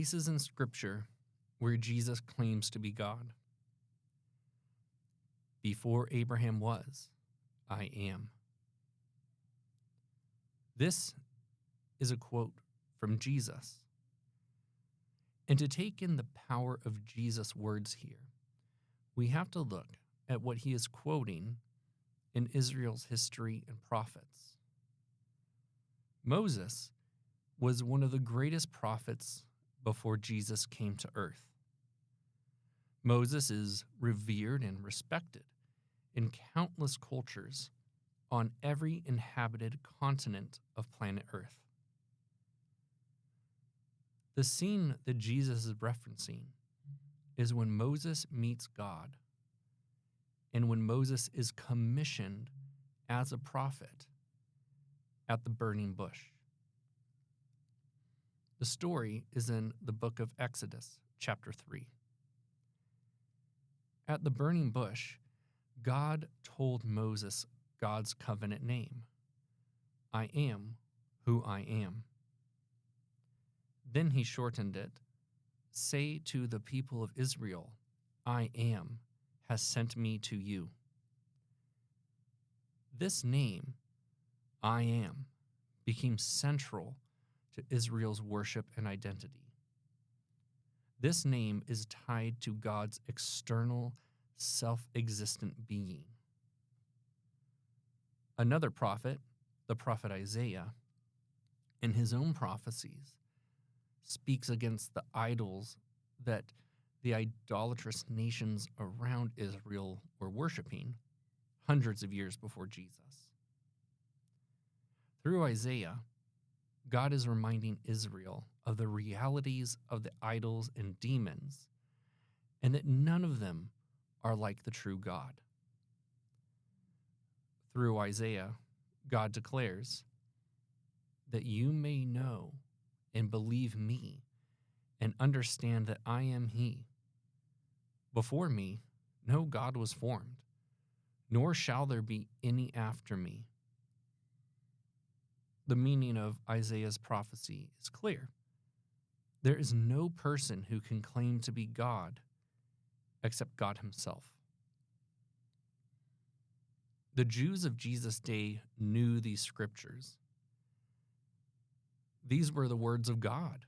Places in Scripture where Jesus claims to be God. Before Abraham was, I am. This is a quote from Jesus. And to take in the power of Jesus' words here, we have to look at what he is quoting in Israel's history and prophets. Moses was one of the greatest prophets before Jesus came to earth. Moses is revered and respected in countless cultures on every inhabited continent of planet Earth. The scene that Jesus is referencing is when Moses meets God and when Moses is commissioned as a prophet at the burning bush. The story is in the book of Exodus, chapter 3. At the burning bush, God told Moses God's covenant name, I am who I am. Then he shortened it, say to the people of Israel, I am has sent me to you. This name, I am, became central to Israel's worship and identity. This name is tied to God's external, self-existent being. Another prophet, the prophet Isaiah, in his own prophecies, speaks against the idols that the idolatrous nations around Israel were worshiping hundreds of years before Jesus. Through Isaiah, God is reminding Israel of the realities of the idols and demons, and that none of them are like the true God. Through Isaiah, God declares that you may know and believe me and understand that I am He. Before me, no God was formed, nor shall there be any after me. The meaning of Isaiah's prophecy is clear. There is no person who can claim to be God except God Himself. The Jews of Jesus' day knew these scriptures. These were the words of God,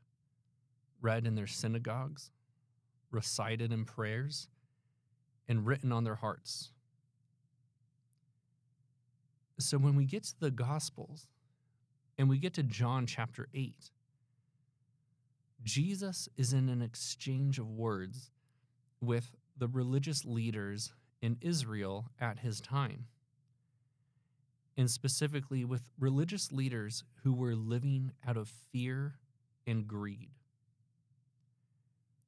read in their synagogues, recited in prayers, and written on their hearts. So when we get to the Gospels, and we get to John chapter 8, Jesus is in an exchange of words with the religious leaders in Israel at his time, and specifically with religious leaders who were living out of fear and greed.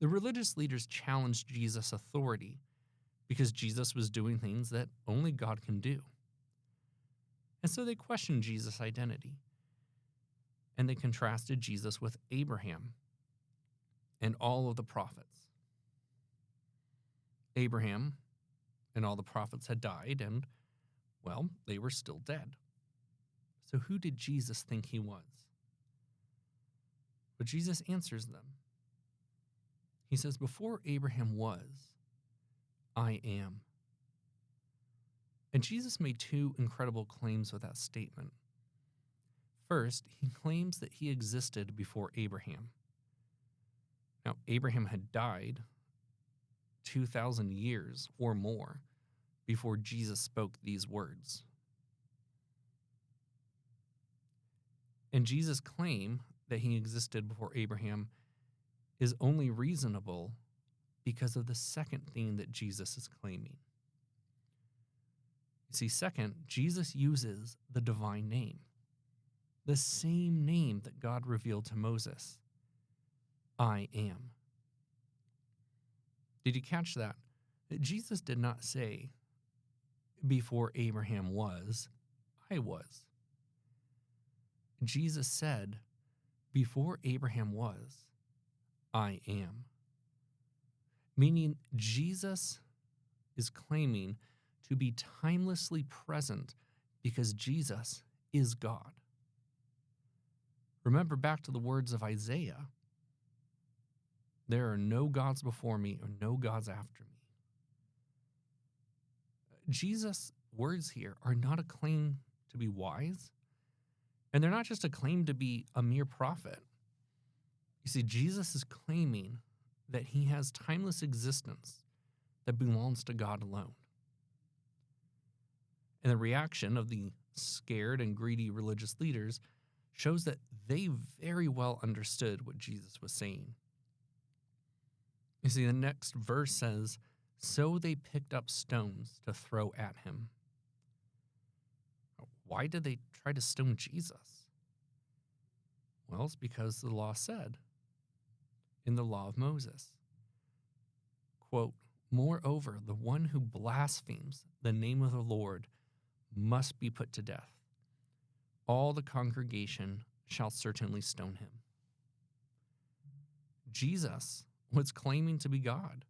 The religious leaders challenged Jesus' authority because Jesus was doing things that only God can do. And so they questioned Jesus' identity. And they contrasted Jesus with Abraham and all of the prophets. Abraham and all the prophets had died, and, well, they were still dead. So who did Jesus think he was? But Jesus answers them. He says, before Abraham was, I am. And Jesus made two incredible claims with that statement. First, he claims that he existed before Abraham. Now, Abraham had died 2,000 years or more before Jesus spoke these words. And Jesus' claim that he existed before Abraham is only reasonable because of the second thing that Jesus is claiming. You see, second, Jesus uses the divine name, the same name that God revealed to Moses. I am. Did you catch that? Jesus did not say, before Abraham was, I was. Jesus said, before Abraham was, I am. Meaning Jesus is claiming to be timelessly present because Jesus is God. Remember back to the words of Isaiah. There are no gods before me or no gods after me. Jesus' words here are not a claim to be wise, and they're not just a claim to be a mere prophet. You see, Jesus is claiming that he has timeless existence that belongs to God alone. And the reaction of the scared and greedy religious leaders shows that they very well understood what Jesus was saying. You see, the next verse says, "So they picked up stones to throw at him." Why did they try to stone Jesus? Well, it's because the law said in the law of Moses, quote, "Moreover, the one who blasphemes the name of the Lord must be put to death. All the congregation shall certainly stone him." Jesus was claiming to be God,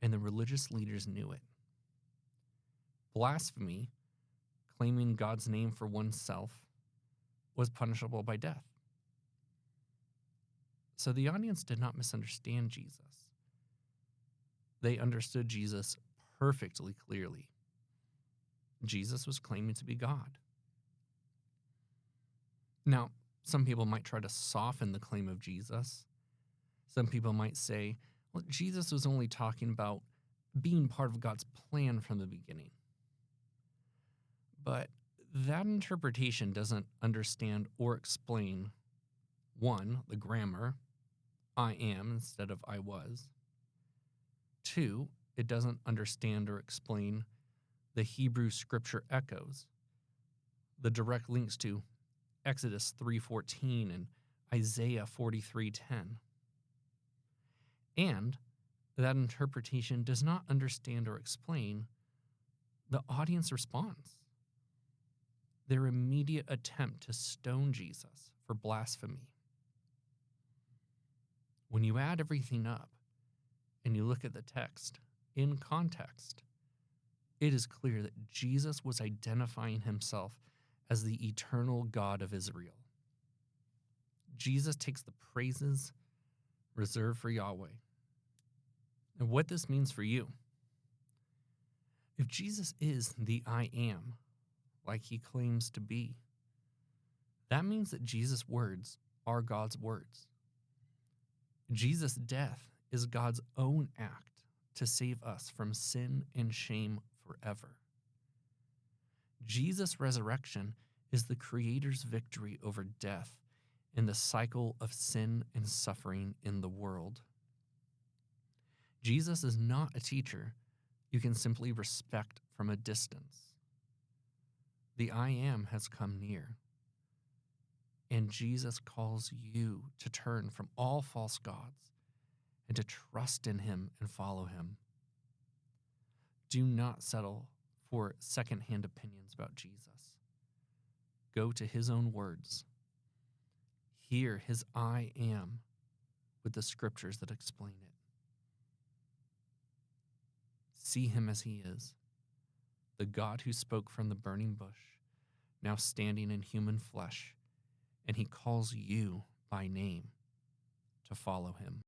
and the religious leaders knew it. Blasphemy, claiming God's name for oneself, was punishable by death. So the audience did not misunderstand Jesus. They understood Jesus perfectly clearly. Jesus was claiming to be God. Now, some people might try to soften the claim of Jesus. Some people might say, well, Jesus was only talking about being part of God's plan from the beginning. But that interpretation doesn't understand or explain, one, the grammar, I am instead of I was. Two, it doesn't understand or explain the Hebrew scripture echoes, the direct links to Exodus 3:14 and Isaiah 43:10. And that interpretation does not understand or explain the audience response, their immediate attempt to stone Jesus for blasphemy. When you add everything up and you look at the text in context, it is clear that Jesus was identifying himself as the eternal God of Israel. Jesus takes the praises reserved for Yahweh. And what this means for you, if Jesus is the I am, like he claims to be, that means that Jesus' words are God's words. Jesus' death is God's own act to save us from sin and shame forever. Jesus' resurrection is the Creator's victory over death and the cycle of sin and suffering in the world. Jesus is not a teacher you can simply respect from a distance. The I am has come near, and Jesus calls you to turn from all false gods and to trust in him and follow him. Do not settle for secondhand opinions about Jesus. Go to his own words. Hear his I am with the scriptures that explain it. See him as he is, the God who spoke from the burning bush, now standing in human flesh, and he calls you by name to follow him.